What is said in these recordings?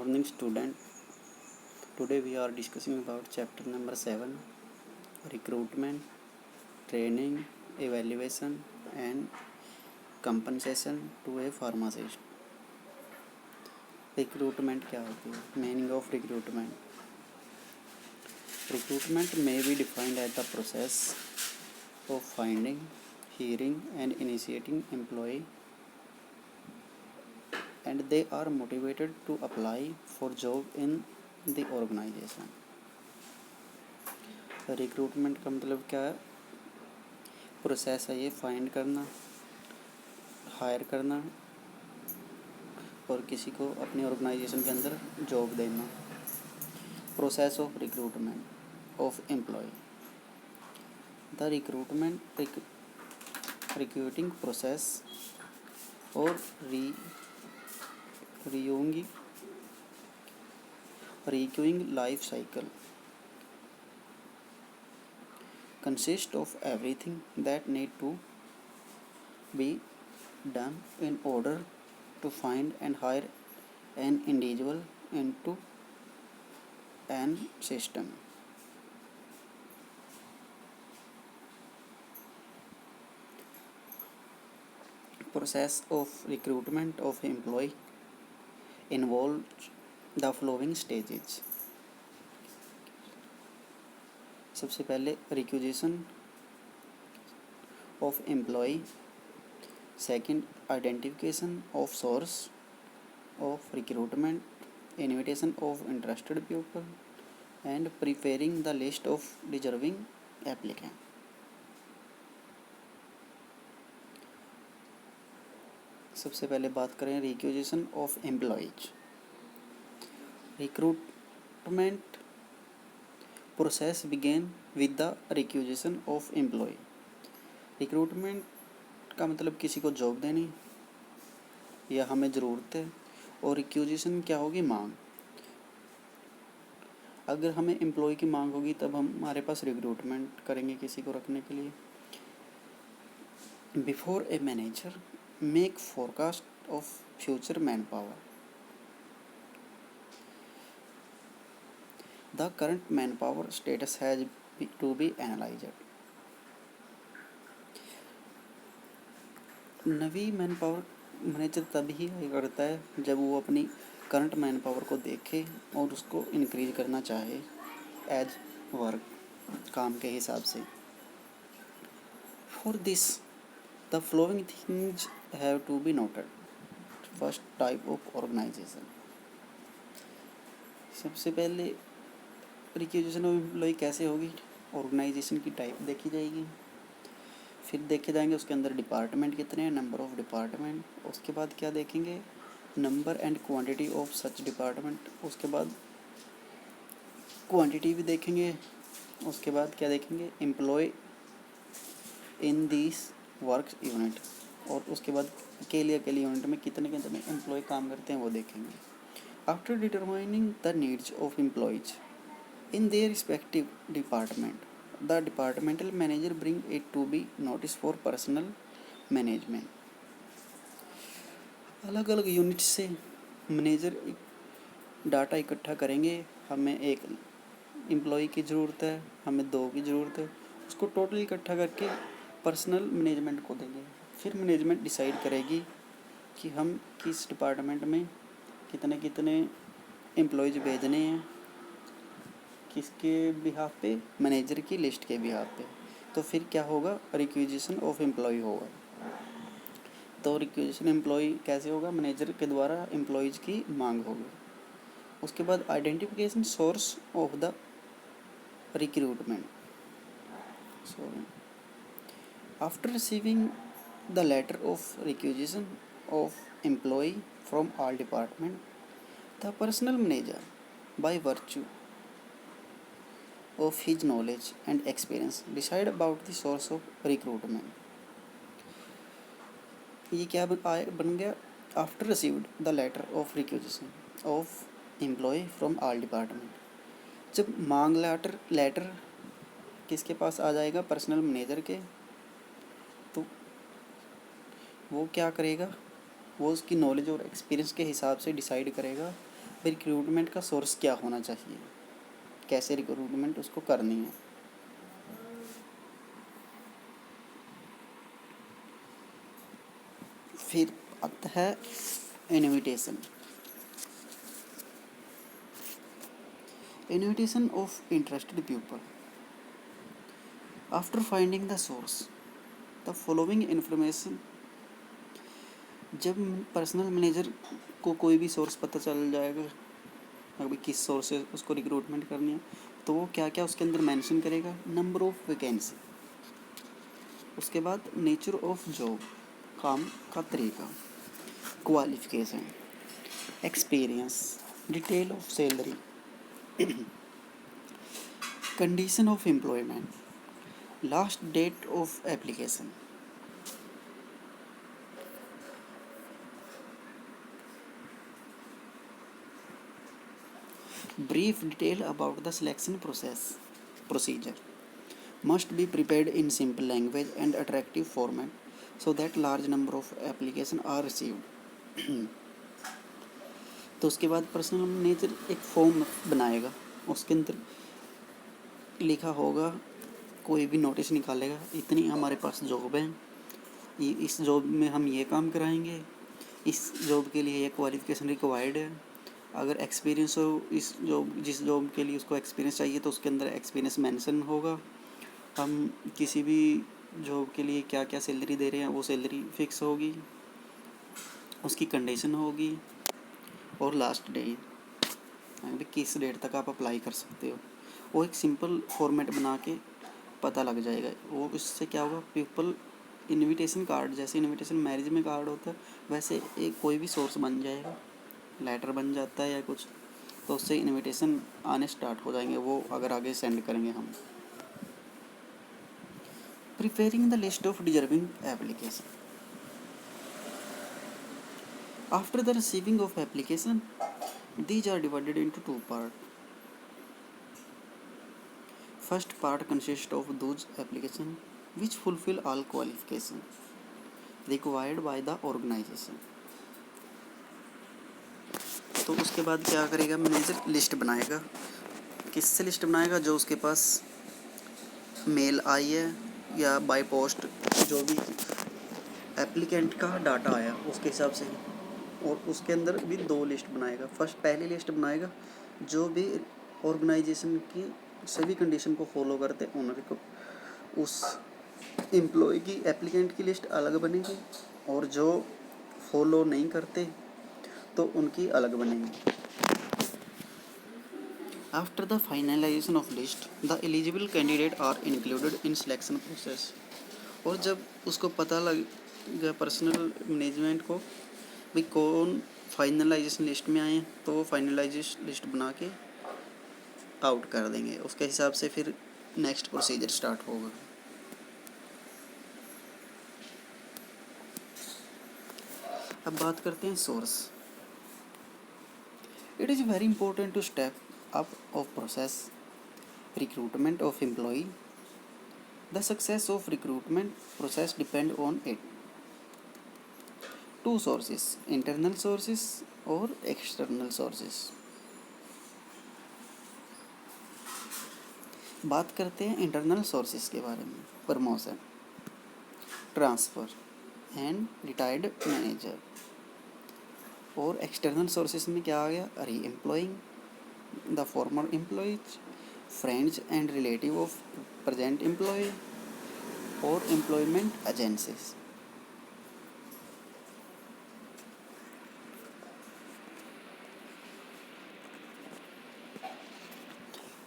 morning, student. Today we are discussing about chapter number 7, recruitment, training, evaluation and compensation to a pharmacist. Recruitment क्या होती है? Meaning of recruitment. Recruitment may be defined as the process of finding, hiring and initiating employee, and they are motivated to apply for job in the organization. Recruitment का मतलब क्या है? Process है ये find करना, हायर करना और किसी को अपनी ऑर्गेनाइजेशन के अंदर जॉब देना. Process of recruitment of employ. The recruiting process और recruiting life cycle consist of everything that need to be done in order to find and hire an individual into an system. Process of recruitment of employee involves the following stages. सबसे पहले requisition of employ, second identification of source of recruitment, invitation of interested people and preparing the list of deserving applicant. सबसे पहले बात करें requisition of employees. Recruitment process begin with the requisition of employ. Recruitment का मतलब किसी को job देनी या हमें ज़रूरत है, और रिक्विजिशन क्या होगी? मांग. अगर हमें एम्प्लॉय की मांग होगी तब हम हमारे पास रिक्रूटमेंट करेंगे किसी को रखने के लिए. Before a manager make forecast of future man power, the current man power status has to be analyzed. नवी मैन पावर मैनेजर तभी करता है जब वो अपनी करंट मैन पावर को देखे और उसको इंक्रीज करना चाहे एज वर्क, काम के हिसाब से. For this the following things have to be noted. First type of organization. सबसे पहले रिक्विजिशन ऑफ एम्प्लॉय कैसे होगी? ऑर्गेनाइजेशन की टाइप देखी जाएगी, फिर देखे जाएंगे उसके अंदर डिपार्टमेंट कितने हैं, नंबर ऑफ डिपार्टमेंट. उसके बाद क्या देखेंगे? Number and quantity of such department. उसके बाद क्वांटिटी भी देखेंगे. उसके बाद क्या देखेंगे? Employ in this work unit. और उसके बाद अकेले यूनिट में कितने कितने एम्प्लॉय काम करते हैं वो देखेंगे. After determining the needs of employees in their respective department, the departmental manager bring it to be notice for personal management. अलग अलग यूनिट से मैनेजर डाटा इकट्ठा करेंगे. हमें एक एम्प्लॉय की ज़रूरत है, हमें 2 की ज़रूरत है, उसको टोटल इकट्ठा करके पर्सनल मैनेजमेंट को देंगे. फिर मैनेजमेंट डिसाइड करेगी कि हम किस डिपार्टमेंट में कितने कितने एम्प्लॉयज भेजने हैं, किसके बिहाफ पे? मैनेजर की लिस्ट के बिहाफ पे. तो फिर क्या होगा? रिक्विजिशन ऑफ एम्प्लॉय होगा. तो रिक्विजिशन एम्प्लॉय कैसे होगा? मैनेजर के द्वारा एम्प्लॉयज़ की मांग होगी. उसके बाद identification source of the recruitment. After receiving the letter of requisition of employ from all department, the personal manager by virtue of his knowledge and experience decide about the source of recruitment. ये क्या बन गया? After received the letter of requisition of employ from all department. जब मांग letter किसके पास आ जाएगा? Personal manager के. तो वो क्या करेगा? वो उसकी नॉलेज और एक्सपीरियंस के हिसाब से डिसाइड करेगा रिक्रूटमेंट का सोर्स क्या होना चाहिए, कैसे रिक्रूटमेंट उसको करनी है। फिर आता है invitation. Invitation of interested people. After finding the source the following information. जब पर्सनल मैनेजर को कोई भी सोर्स पता चल जाएगा, अभी किस सोर्स से उसको रिक्रूटमेंट करनी है, तो वो क्या क्या उसके अंदर मेंशन करेगा। नंबर ऑफ वैकेंसी, उसके बाद नेचर ऑफ जॉब, काम का तरीका, qualification, experience, detail of salary, condition of employment, last date of application. Brief detail about the selection procedure must be prepared in simple language and attractive format so that large number of applications are received. तो उसके बाद personal manager एक form बनाएगा, उसके अंदर लिखा होगा, कोई भी नोटिस निकालेगा, इतनी हमारे पास जॉब है, इस जॉब में हम ये काम कराएंगे, इस जॉब के लिए ये क्वालिफिकेशन रिक्वायर्ड है। अगर एक्सपीरियंस हो इस जॉब, जिस जॉब के लिए उसको एक्सपीरियंस चाहिए तो उसके अंदर एक्सपीरियंस मेंशन होगा। हम किसी भी जॉब के लिए क्या क्या सैलरी दे रहे हैं वो सैलरी फिक्स होगी, उसकी कंडीशन होगी, और लास्ट डेट, अभी किस डेट तक आप अप्लाई कर सकते हो, वो एक सिंपल फॉर्मेट बना के पता लग जाएगा। वो इससे क्या होगा, पीपल इनविटेशन कार्ड, जैसे इनविटेशन मैरिज में कार्ड होता है वैसे एक कोई भी सोर्स बन जाएगा, लेटर बन जाता है या कुछ, तो उससे इनविटेशन आने स्टार्ट हो जाएंगे, वो अगर आगे सेंड करेंगे हम। Preparing the list of deserving application. After the receiving of application, these are divided into two parts. First part consists of those applications which fulfill all qualifications required by the organization. तो उसके बाद क्या करेगा manager, list बनाएगा। किससे list बनाएगा, जो उसके पास मेल आई है या बाय पोस्ट जो भी एप्लीकेंट का डाटा आया उसके हिसाब से, और उसके अंदर भी दो लिस्ट बनाएगा। फर्स्ट पहली लिस्ट बनाएगा जो भी ऑर्गेनाइजेशन की सभी कंडीशन को फॉलो करते ओनर को, उस एम्प्लॉय की एप्लीकेंट की लिस्ट अलग बनेगी, और जो फॉलो नहीं करते तो उनकी अलग बनेगी। After the finalization of list the eligible candidate are included in selection process. और जब उसको पता लग गया पर्सनल मैनेजमेंट को भाई कौन फाइनलाइजेशन लिस्ट में आए, तो वो फाइनलाइजेशन लिस्ट बना के आउट कर देंगे, उसके हिसाब से फिर नेक्स्ट प्रोसीजर स्टार्ट होगा। अब बात करते हैं source. It is very important to step up of process recruitment of employ. The success of recruitment process depend on it to sources, internal sources और एक्सटर्नल सोर्सेस। बात करते हैं इंटरनल सोर्सेस के बारे में। Promotion, transfer and retired manager. और external sources में क्या आ गया, re employing the former employees, friends and relative of present employ, और एम्प्लॉयमेंट एजेंसीज।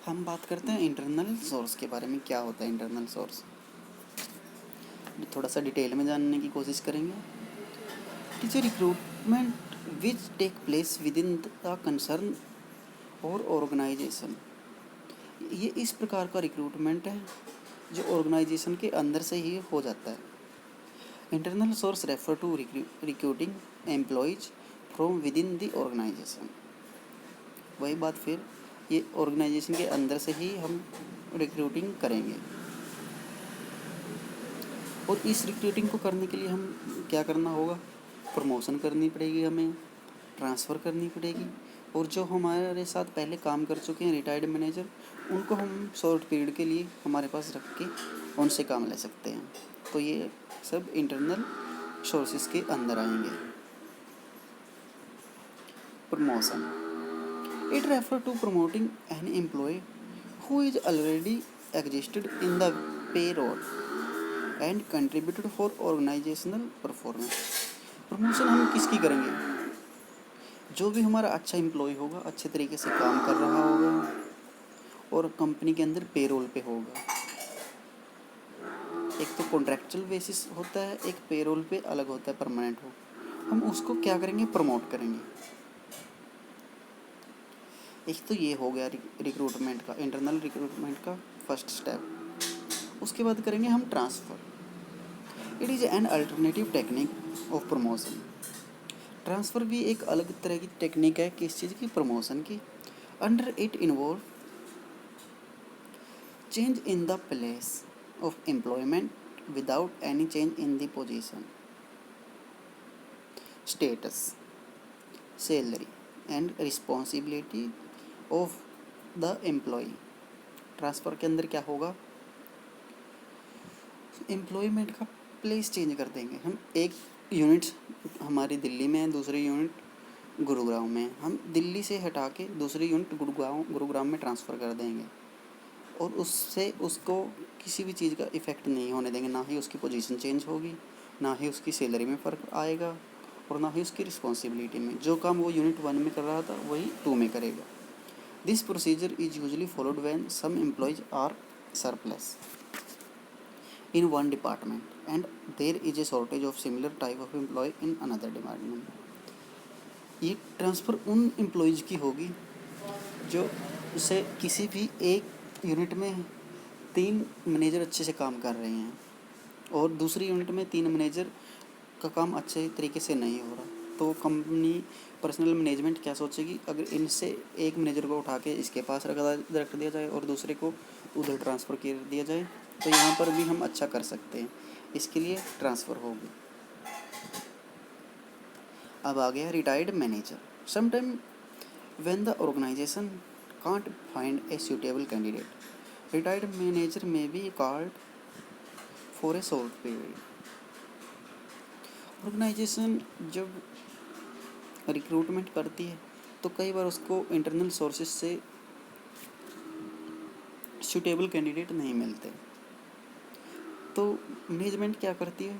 हम बात करते हैं इंटरनल सोर्स के बारे में। क्या होता है इंटरनल सोर्स, थोड़ा सा डिटेल में जानने की कोशिश करेंगे। It is recruitment which take place with in the concern और ऑर्गेनाइजेशन। ये इस प्रकार का रिक्रूटमेंट है जो ऑर्गेनाइजेशन के अंदर से ही हो जाता है। Internal source refer to recruiting employees from with in the organization. वही बात, फिर ये ऑर्गेनाइजेशन के अंदर से ही हम रिक्रूटिंग करेंगे, और इस रिक्रूटिंग को करने के लिए हम क्या करना होगा, प्रमोशन करनी पड़ेगी, हमें ट्रांसफ़र करनी पड़ेगी, और जो हमारे साथ पहले काम कर चुके हैं रिटायर्ड मैनेजर, उनको हम शॉर्ट पीरियड के लिए हमारे पास रख के उनसे काम ले सकते हैं। तो ये सब इंटरनल सोर्सेज के अंदर आएंगे। Promotion, it refer to promoting an employ who is already existed in the payroll and contributed for organizational performance। Promotion हम किसकी करेंगे? जो भी हमारा अच्छा एम्प्लॉय होगा, अच्छे तरीके से काम कर रहा होगा और कंपनी के अंदर पेरोल पे होगा। एक तो कॉन्ट्रैक्चुअल बेसिस होता है, एक पेरोल पे अलग होता है, परमानेंट हो। हम उसको क्या करेंगे? प्रमोट करेंगे। एक तो ये हो गया रिक्रूटमेंट का, इंटरनल रिक्रूटमेंट का फर्स्ट स्टेप। उसके बाद करेंगे हम transfer. It is an alternative technique of promotion. Transfer भी एक अलग तरह की टेक्निक है किस चीज़ की? प्रमोशन की। Under it involve change in the place of employment without any change in the position, status, salary and responsibility of the employ. Transfer के अंदर क्या होगा? एम्प्लॉयमेंट का प्लेस चेंज कर देंगे हम। एक यूनिट हमारी दिल्ली में है, दूसरी यूनिट गुरुग्राम में है। हम दिल्ली से हटा के दूसरी यूनिट गुरुग्राम में ट्रांसफ़र कर देंगे और उससे उसको किसी भी चीज़ का इफ़ेक्ट नहीं होने देंगे। ना ही उसकी पोजीशन चेंज होगी, ना ही उसकी सैलरी में फ़र्क आएगा और ना ही उसकी रिस्पॉन्सिबिलिटी में। जो काम वो यूनिट 1 में कर रहा था वही 2 में करेगा। This procedure is usually followed when some employees are surplus in one department and there is a shortage of similar type of employee in another department। ये ट्रांसफ़र उन एम्प्लॉयज़ की होगी जो से किसी भी एक यूनिट में 3 मैनेजर अच्छे से काम कर रहे हैं और दूसरी यूनिट में 3 मैनेजर का काम अच्छे तरीके से नहीं हो रहा। तो कंपनी पर्सनल मैनेजमेंट क्या सोचेगी? अगर इनसे एक मैनेजर को उठा के इसके पास रख दिया जाए और दूसरे को उधर ट्रांसफ़र कर दिया जाए तो यहाँ पर भी हम अच्छा कर सकते हैं। इसके लिए ट्रांसफ़र होगी। अब आ गया retired manager. Sometime when the organisation can't find a suitable candidate, retired manager may be called for a short period. Organisation जब रिक्रूटमेंट करती है तो कई बार उसको इंटरनल सोर्सेज से सूटेबल कैंडिडेट नहीं मिलते। तो मैनेजमेंट क्या करती है?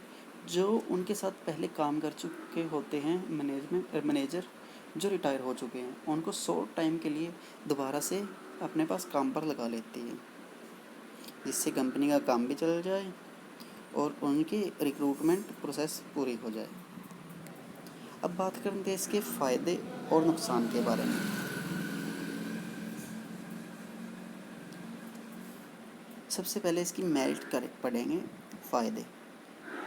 जो उनके साथ पहले काम कर चुके होते हैं मैनेजर जो रिटायर हो चुके हैं, उनको शॉर्ट टाइम के लिए दोबारा से अपने पास काम पर लगा लेती है, जिससे कंपनी का काम भी चल जाए और उनकी रिक्रूटमेंट प्रोसेस पूरी हो जाए। अब बात करते हैं इसके फ़ायदे और नुकसान के बारे में। सबसे पहले इसकी मेरिट कर पढ़ेंगे फ़ायदे।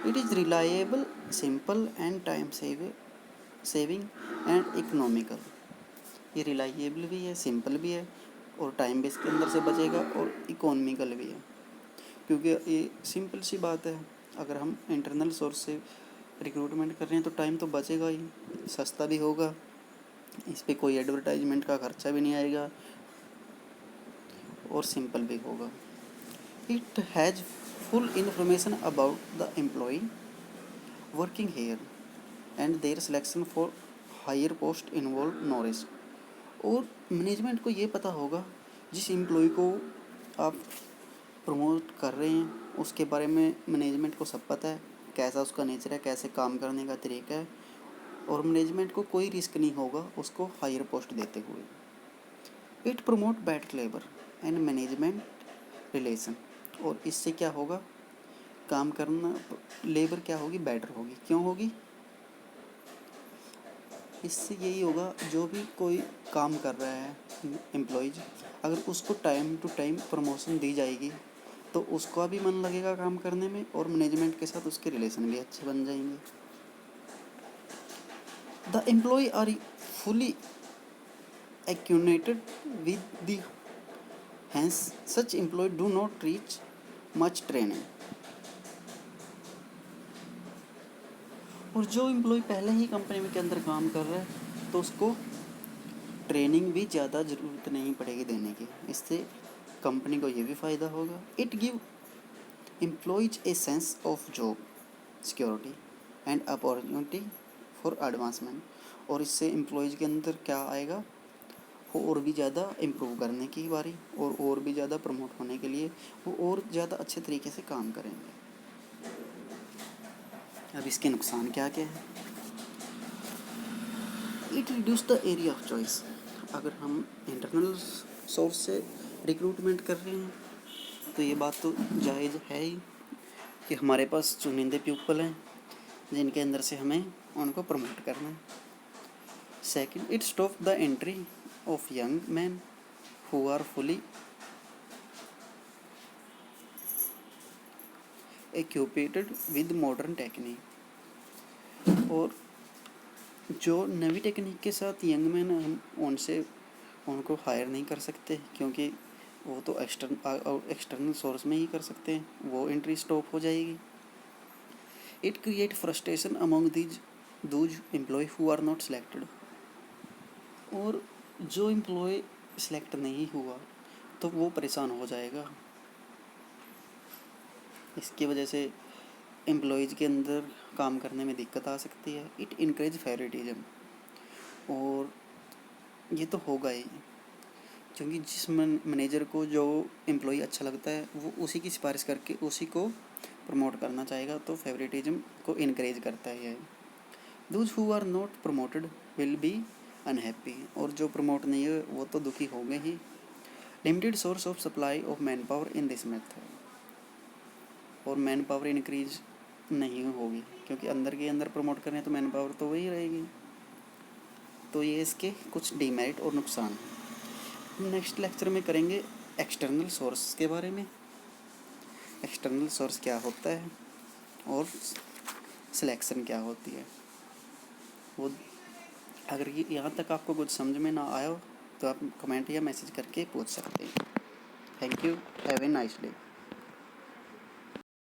It is reliable, simple and time saving and economical. ये रिलायबल भी है, सिंपल भी है और टाइम भी इसके अंदर से बचेगा और इकोनॉमिकल भी है। क्योंकि ये सिंपल सी बात है, अगर हम इंटरनल सोर्स से रिक्रूटमेंट कर रहे हैं तो टाइम तो बचेगा ही, सस्ता भी होगा, इस पर कोई एडवर्टाइजमेंट का खर्चा भी नहीं आएगा और सिंपल भी होगा। It has full information about the employ working here and their selection for higher post involve no risk. और मैनेजमेंट को ये पता होगा जिस एम्प्लॉय को आप प्रमोट कर रहे हैं उसके बारे में मैनेजमेंट को सब पता है, कैसा उसका नेचर है, कैसे काम करने का तरीका है, और मैनेजमेंट को कोई रिस्क नहीं होगा उसको हायर पोस्ट देते हुए। It promote better labour and management relation. और इससे क्या होगा? काम करना, लेबर क्या होगी? बेटर होगी। क्यों होगी? इससे यही होगा, जो भी कोई काम कर रहा है एम्प्लॉयज़, अगर उसको टाइम टू टाइम प्रमोशन दी जाएगी तो उसका भी मन लगेगा काम करने में और मैनेजमेंट के साथ उसके रिलेशन भी अच्छे बन जाएंगे। The employ are fully acquainted with the hence such employee do not reach much training। और जो एम्प्लॉय पहले ही कंपनी के अंदर काम कर रहा है तो उसको ट्रेनिंग भी ज़्यादा ज़रूरत नहीं पड़ेगी देने की, इससे कंपनी को ये भी फ़ायदा होगा। It give employees a sense of job security and opportunity for advancement. और इससे एम्प्लॉयज़ के अंदर क्या आएगा, वो और भी ज़्यादा इम्प्रूव करने की बारी, और भी ज़्यादा प्रमोट होने के लिए वो और ज़्यादा अच्छे तरीके से काम करेंगे। अब इसके नुकसान क्या क्या है। It reduce the area of choice. अगर हम इंटरनल सोर्स से रिक्रूटमेंट कर रहे हैं तो ये बात तो जायज़ है ही कि हमारे पास चुनिंदे पीपल हैं जिनके अंदर से हमें उनको प्रमोट करना है। Second, it stop the entry of young man who are fully equipped with modern technique. और जो नवी टेक्निक के साथ यंग मैन, हम उनको हायर नहीं कर सकते क्योंकि वो तो एक्सटर्नल सोर्स में ही कर सकते हैं, वो एंट्री स्टॉप हो जाएगी। It create frustration among those employ who are not selected. और जो एम्प्लॉय सिलेक्ट नहीं हुआ तो वो परेशान हो जाएगा। इसकी वजह से एम्प्लॉयज़ के अंदर काम करने में दिक्कत आ सकती है। It encourage favouritism. और ये तो होगा ही, क्योंकि जिस मैनेजर को जो एम्प्लॉय अच्छा लगता है वो उसी की सिफारिश करके उसी को प्रमोट करना चाहेगा, तो फेवरेटिज्म को इनकरेज करता है। Those who are not promoted will be unhappy. और जो प्रमोट नहीं है वो तो दुखी होंगे ही। Limited source of supply of manpower in this method. और मैन पावर इंक्रीज नहीं होगी क्योंकि अंदर के अंदर प्रमोट करें तो मैन पावर तो वही रहेगी। तो ये इसके कुछ डीमेरिट और नुकसान हैं। नेक्स्ट लेक्चर में करेंगे एक्सटर्नल सोर्स के बारे में। एक्सटर्नल सोर्स क्या होता है और सिलेक्शन क्या होती है। वो अगर ये यहाँ तक आपको कुछ समझ में ना आया हो तो आप कमेंट या मैसेज करके पूछ सकते हैं। Thank you, have a nice day.